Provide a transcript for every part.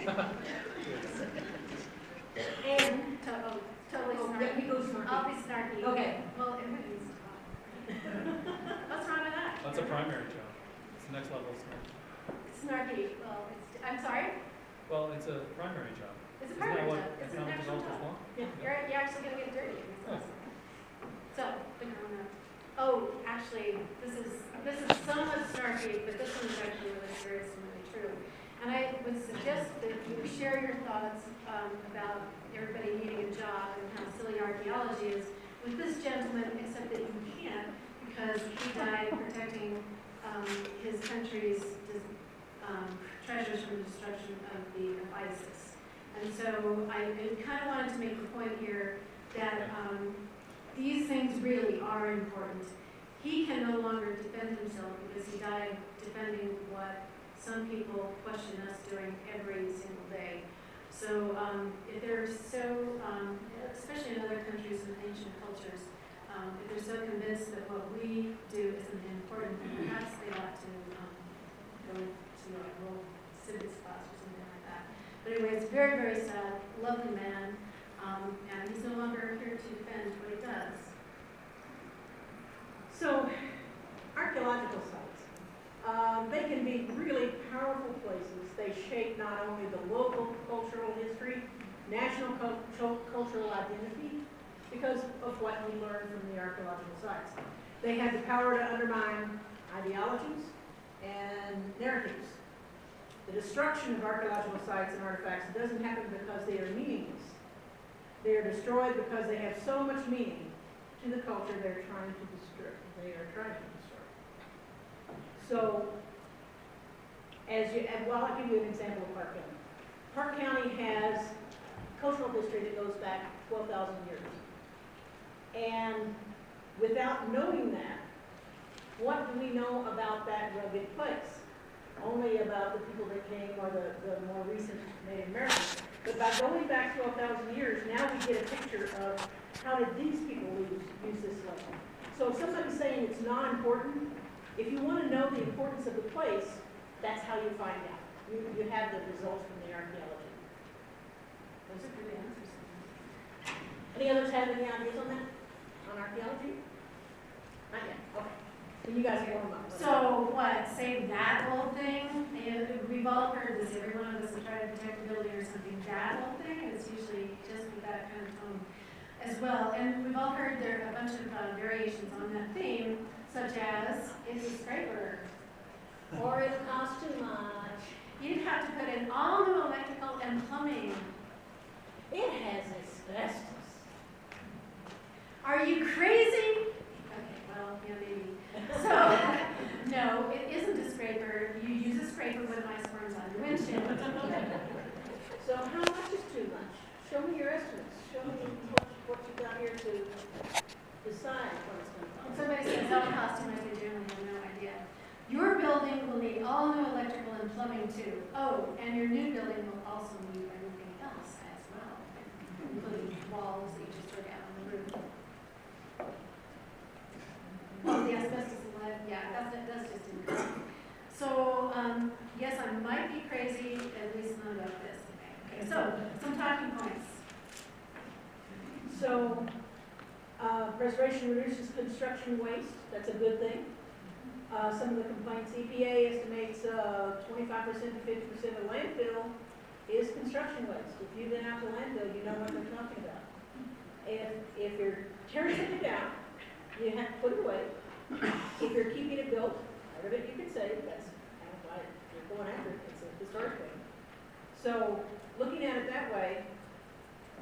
And, Totally oh, snarky. yeah, you go snarky. I'll be snarky. Okay. Well, everybody needs to talk. What's wrong with that? That's a primary job. It's the next level of snark. Snarky. Well, I'm sorry. Well, it's a primary job. It's a Isn't that primary what job. It's an economic actual developers job. want? Yeah. You're actually going to get dirty. Oh. So, the corona. Oh, actually, this is somewhat snarky, but this one is actually really seriously true. And I would suggest that you share your thoughts about everybody needing a job and how silly archaeology is with this gentleman, except that you can't because he died protecting his country's treasures from the destruction of ISIS. And so I kind of wanted to make the point here that these things really are important. He can no longer defend himself because he died defending what some people question us doing every single day. So if they're so, especially in other countries and ancient cultures, if they're so convinced that what we do isn't important, perhaps they ought to go to a little civics class or something like that. But anyway, it's very, very sad, lovely man, and he's no longer here to defend what he does. So, archaeological sites, they can be really powerful places. They shape not only the local cultural history, national cultural identity, because of what we learn from the archaeological sites. They have the power to undermine ideologies and narratives. The destruction of archaeological sites and artifacts doesn't happen because they are meaningless. They are destroyed because they have so much meaning to the culture they're trying to destroy. So, well, I'll give you an example of Park County. Park County has cultural history that goes back 12,000 years. And without knowing that, what do we know about that rugged place? Only about the people that came or the more recent Native Americans. But by going back 12,000 years, now we get a picture of how did these people use this land. So if somebody's saying it's not important, if you want to know the importance of the place, that's how you find out. You have the results from the archaeology. Those are good answers. Any others have any ideas on that? On archaeology? Not yet. Okay. Then you guys warm up. So what, save that whole thing? And we've all heard this, every one of us will try to protect a building or something. That whole thing is usually just with that kind of tone as well. And we've all heard there are a bunch of variations on that theme, such as, it's a scraper. Or it'll cost too much. You'd have to put in all new electrical and plumbing. It has asbestos. Are you crazy? Okay, well, yeah, maybe. So, no, it isn't a scraper. You use a scraper when mice worms on your windshield. So how much is too much? Show me your estimates. Show me what you got here to decide what it's going to When cost. somebody says that'll cost too much, they generally have no idea. Your building will need all new electrical and plumbing too. Oh, and your new building will also need everything else as well, including walls that you just took out on the roof. Well, the asbestos and lead, yeah, that's just incorrect. So, yes, I might be crazy, at least not about this. Okay, so some talking points. So preservation reduces construction waste. That's a good thing. Some of the complaints, EPA estimates 25% to 50% of landfill is construction waste. If you've been out to landfill, you know what they're talking about. If you're tearing it down, you have to put it away. If you're keeping it built, part of it you could say, that's kind of why you're going after it. It's a historic thing. So looking at it that way,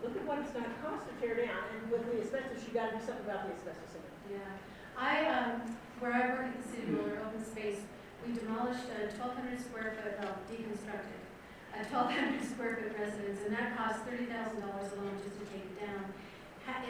look at what it's going to cost to tear down. And with the asbestos, you got to do something about the asbestos in it. Yeah, where I work at the City Builder Open Space, we demolished a 1,200 square foot, well, deconstructed, a 1,200 square foot residence, and that cost $30,000 alone just to take it down.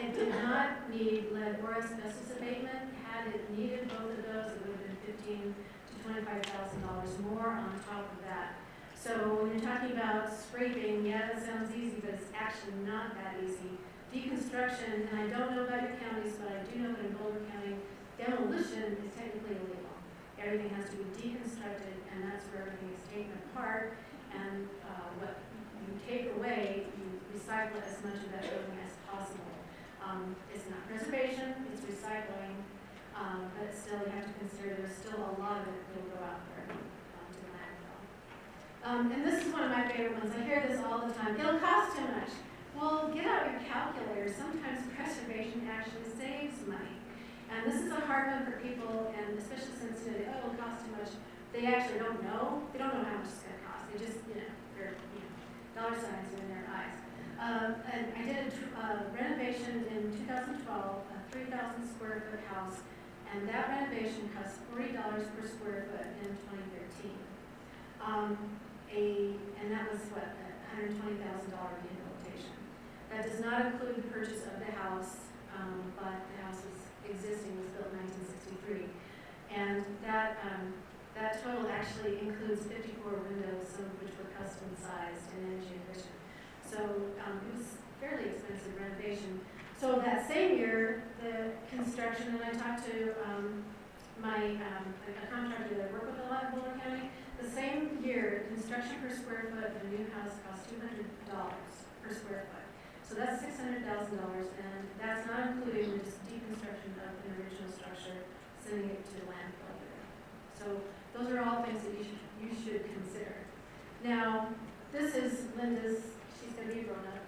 It did not need lead or asbestos abatement. Had it needed both of those, it would have been $15,000 to $25,000 more on top of that. So when you're talking about scraping, yeah, that sounds easy, but it's actually not that easy. Deconstruction, and I don't know about your counties, but I do know that in Boulder County, demolition is technically illegal. Everything has to be deconstructed, and that's where everything is taken apart. And what much of that building as possible. It's not preservation, it's recycling, but still you have to consider there's still a lot of it that will go out there to landfill. And this is one of my favorite ones. I hear this all the time. It'll cost too much. Well, get out your calculator. Sometimes preservation actually saves money. And this is a hard one for people, and especially since it'll cost too much. They actually don't know. They don't know how much it's going to cost. They just, they're, dollar signs are in their eyes. And I did a renovation in 2012, a 3,000 square foot house, and that renovation cost $40 per square foot in 2013. And that was what, $120,000 rehabilitation. That does not include the purchase of the house, but the house was built in 1963, and that total actually includes 54 windows, some of which were custom sized and energy efficient. So it was fairly expensive renovation. So that same year, the construction, and I talked to a contractor that I work with a lot in Boulder County, the same year, construction per square foot of a new house cost $200 per square foot. So that's $600,000, and that's not including the deconstruction of an original structure, sending it to the landfill. So those are all things that you should consider. Now, this is Linda's. She's going to be grown up.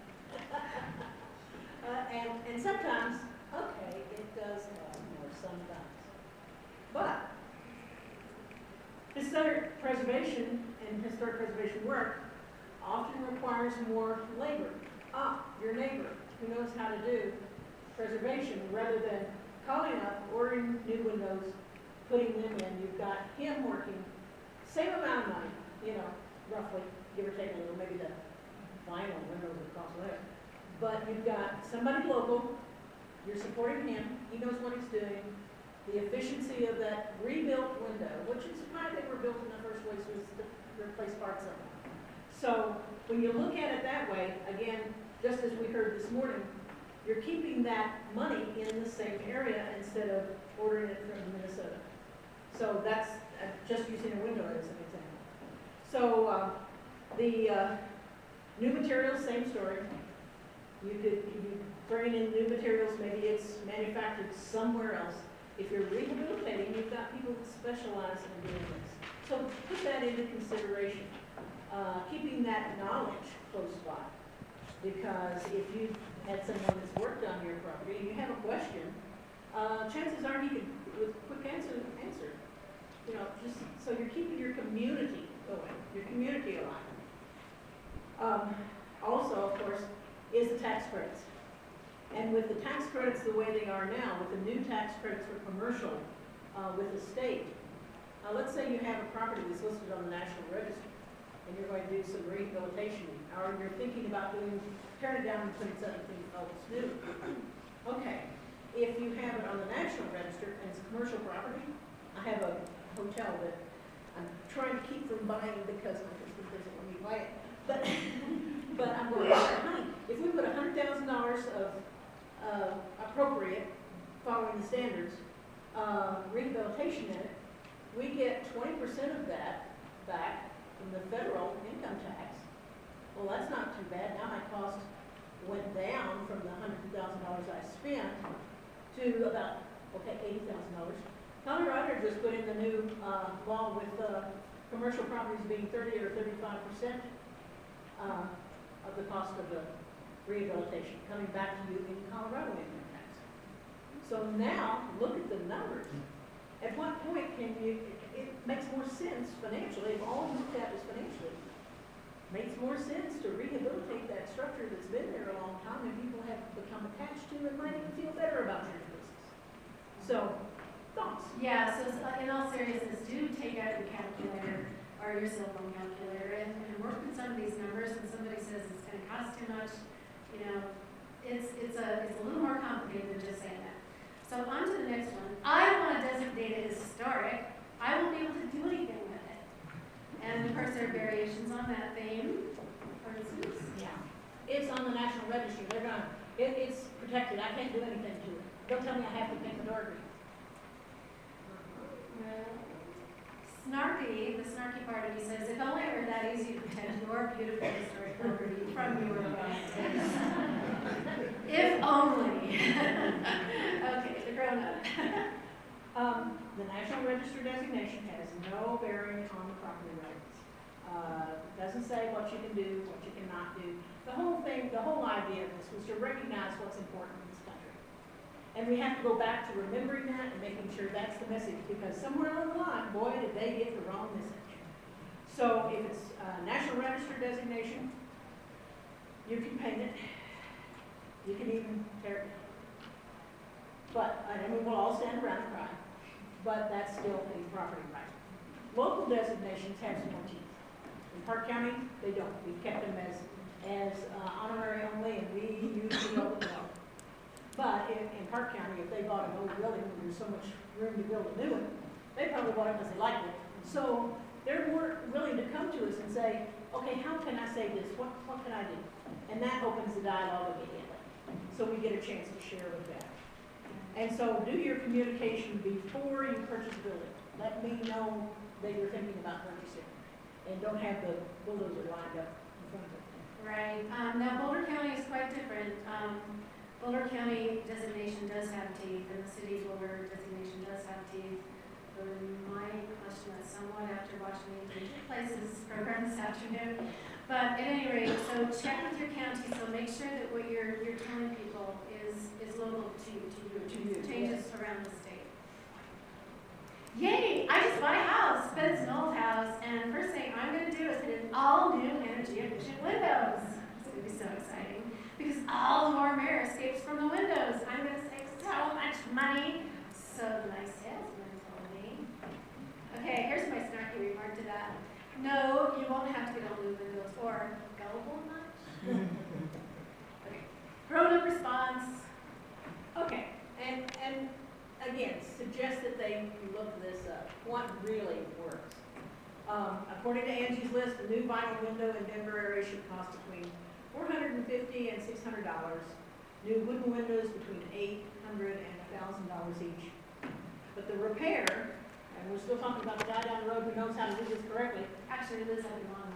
And sometimes, okay, it does cost more sometimes. But historic preservation and historic preservation work often requires more labor. Your neighbor who knows how to do preservation, rather than calling up, ordering new windows, putting them in, you've got him working, same amount of money, roughly, give or take a little, maybe the vinyl windows would cost less. But you've got somebody local, you're supporting him, he knows what he's doing, the efficiency of that rebuilt window, which is why they were built in the first place, was to replace parts of them. So when you look at it that way, again, just as we heard this morning, you're keeping that money in the same area instead of ordering it from Minnesota. So that's just using a window as an example. So the new materials, same story. You bring in new materials, maybe it's manufactured somewhere else. If you're rehabilitating, you've got people that specialize in doing this. So put that into consideration. Keeping that knowledge close by. Because if you had someone that's worked on your property and you have a question, chances are he could, with a quick answer. Just so you're keeping your community going, your community alive. Also, of course, is the tax credits. And with the tax credits the way they are now, with the new tax credits for commercial, with the state, let's say you have a property that's listed on the National Register, and you're going to do some rehabilitation, or you're thinking about tearing it down and putting something else new. Okay, if you have it on the National Register and it's a commercial property, I have a hotel that I'm trying to keep from buying because my husband doesn't let me buy it. But I'm going, honey, if we put $100,000 of appropriate, following the standards, rehabilitation in it, we get 20% of that back from the federal income tax. Well, that's not too bad. Now my cost went down from the $100,000 I spent to about, $80,000. Colorado just put in the new law with commercial properties being 30 or 35% of the cost of the rehabilitation coming back to you in Colorado income tax. So now, look at the numbers. At what point can you, it makes more sense financially, if all you look at is financially, makes more sense to rehabilitate that structure that's been there a long time and people have become attached to and might even feel better about your business. So, thoughts? Yeah, so in all seriousness, do take out your calculator or your cell phone calculator and work with some of these numbers. When somebody says it's going to cost too much, it's a little more complicated than just saying that. So on to the next one. I want to designate it as historic. I won't be able to do anything with it. And of course there are variations on that theme, for instance. Yeah. It's on the National Register. They're gonna, it's protected. I can't do anything to it. They'll tell me I have to paint the door green. Well, snarky, the snarky part of me says, if only it were that easy to protect your beautiful historic property from your me. Okay, the grown-up. The National Register designation has no bearing on the property rights. Doesn't say what you can do, what you cannot do. The whole thing, the whole idea of this was to recognize what's important in this country. And we have to go back to remembering that and making sure that's the message, because somewhere along the line, boy, did they get the wrong message. So if it's National Register designation, you can paint it. You can even tear it down. But, and we will all stand around and cry, but that's still a property right. Local designations have some more teeth. In Park County, they don't. We've kept them as honorary only, and we use the old law. But in Park County, if they bought an old building and there's so much room to build a new one, they probably bought it because they liked it. So they're more willing to come to us and say, okay, how can I say this? What can I do? And that opens the dialogue immediately. So we get a chance to share with that. And so do your communication before you purchase a building. Let me know that you're thinking about purchasing. And don't have the bulldozer lined up in front of it. Right. Now Boulder County is quite different. Boulder County designation does have teeth, and the city of Boulder designation does have teeth. But my question is somewhat after watching the Engagement Places program this afternoon. But at any rate, so check with your county, so make sure that what you're telling people is local to you, changes around the state. Yay! I just bought a house, but it's an old house, and first thing I'm going to do is put in all new energy efficient windows. It's going to be so exciting, because all the warm air escapes from the windows. I'm going to save so much money. So the nice salesman told me. Okay, here's my snarky remark to that. No, you won't have to get all new windows, or gullible much? Okay. Grown-up response. Okay, and again, suggest that you look this up. What really works? According to Angie's list, a new vinyl window in Denver area should cost between $450 and $600. New wooden windows between $800 and $1,000 each. But the repair, and we're still talking about the guy down the road who knows how to do this correctly. Actually, Liz had been on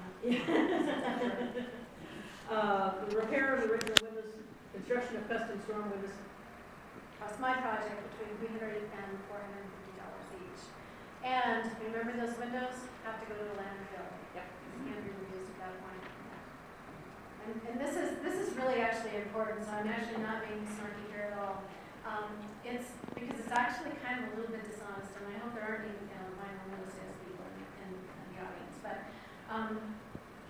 that. The repair of the original windows, construction of custom storm windows. Cost my project between $300 and $450 each. And remember, those windows have to go to the landfill. Yep. Can't be reused at that point. And this is really actually important, so I'm actually not being snarky here at all. It's because it's actually kind of a little bit dishonest, and I hope there aren't any minor window salespeople in the audience. But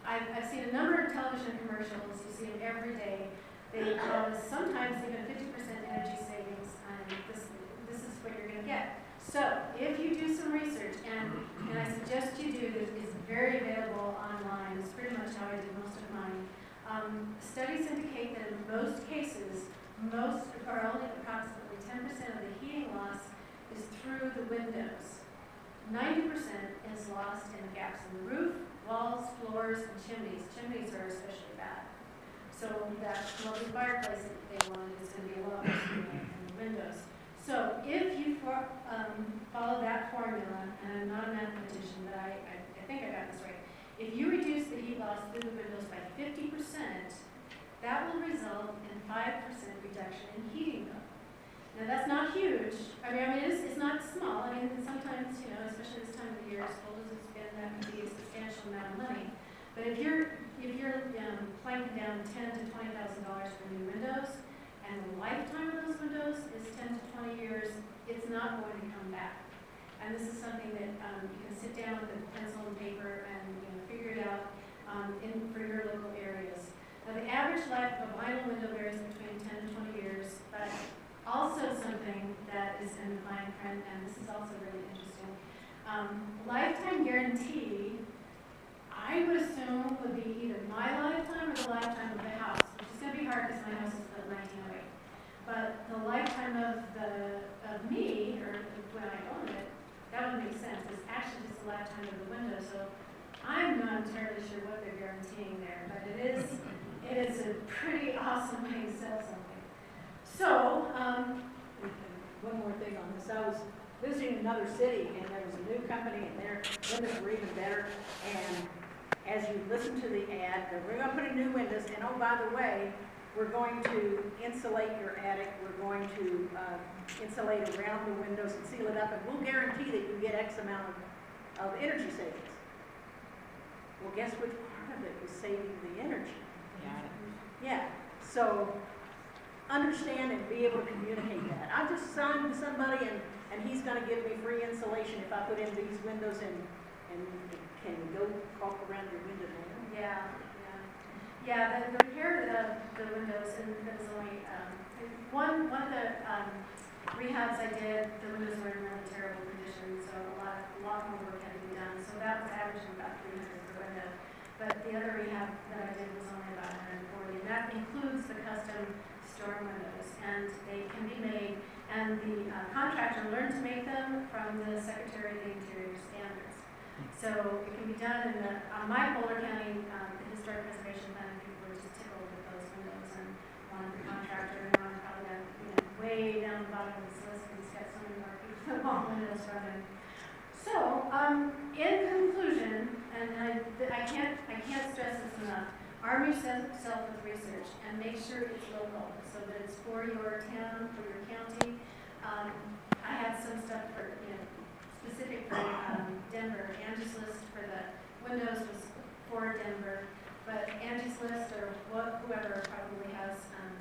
I've seen a number of television commercials. You see them every day. They promise sometimes even 50% energy savings, and this is what you're going to get. So if you do some research, and I suggest you do, it's very available online. It's pretty much how I did most of mine. Studies indicate that in most cases, most or only approximately 10% of the heating loss is through the windows. 90% is lost in the gaps in the roof, walls, floors, and chimneys. Chimneys are especially bad. So that smoky fireplace that they want is going to be a lot worse than the windows. So if you follow that formula, and I'm not a mathematician, but I think I got this right. If you reduce the heat loss through the windows by 50%, that will result in 5% reduction in heating bill. Now that's not huge. I mean it's not small. I mean sometimes, especially this time of the year, as cold as it's been, that can be a substantial amount of money. But if you're planking down $10,000 to $20,000 for new windows, and the lifetime of those windows is 10 to 20 years, it's not going to come back. And this is something that you can sit down with a pencil and paper and figure it out for your local areas. Now the average life of a vinyl window varies between 10 to 20 years, but also something that is in the fine print, and this is also really interesting. Lifetime guarantee, I would assume, would be either my lifetime or the lifetime of the house, which is going to be hard because my house is built 1908. But the lifetime of me, or when I owned it, that would make sense. It's actually just the lifetime of the window, so I'm not entirely sure what they're guaranteeing there, but it is a pretty awesome way to sell something. So, one more thing on this. I was visiting another city, and there was a new company, and their windows were even better. And as you listen to the ad, we're going to put in new windows, and oh, by the way, we're going to insulate your attic, we're going to insulate around the windows and seal it up, and we'll guarantee that you get X amount of energy savings. Well, guess which part of it was saving the energy? Yeah, so understand and be able to communicate that. I just signed with somebody and he's gonna give me free insulation if I put in these windows and can you go walk around your window now? Yeah, the repair of the windows, and that was only, one of the rehabs I did, the windows were in really terrible condition, so a lot more work had to be done. So that was averaging about $300 per window. But the other rehab that I did was only about $140, and that includes the custom storm windows, and they can be made, and the contractor learned to make them from the Secretary of the Interior standards. So it can be done in on my Boulder County Historic Preservation Plan. People were just tickled with those windows and wanted the contractor, and I'm probably going way down the bottom of this list because he's got so many more people that want windows from him. So, in conclusion, and I can't stress this enough, arm yourself with research and make sure it's local so that it's for your town, for your county. I had some stuff for, specific for Denver. Angie's List for the windows was for Denver, but Angie's List or whoever probably has some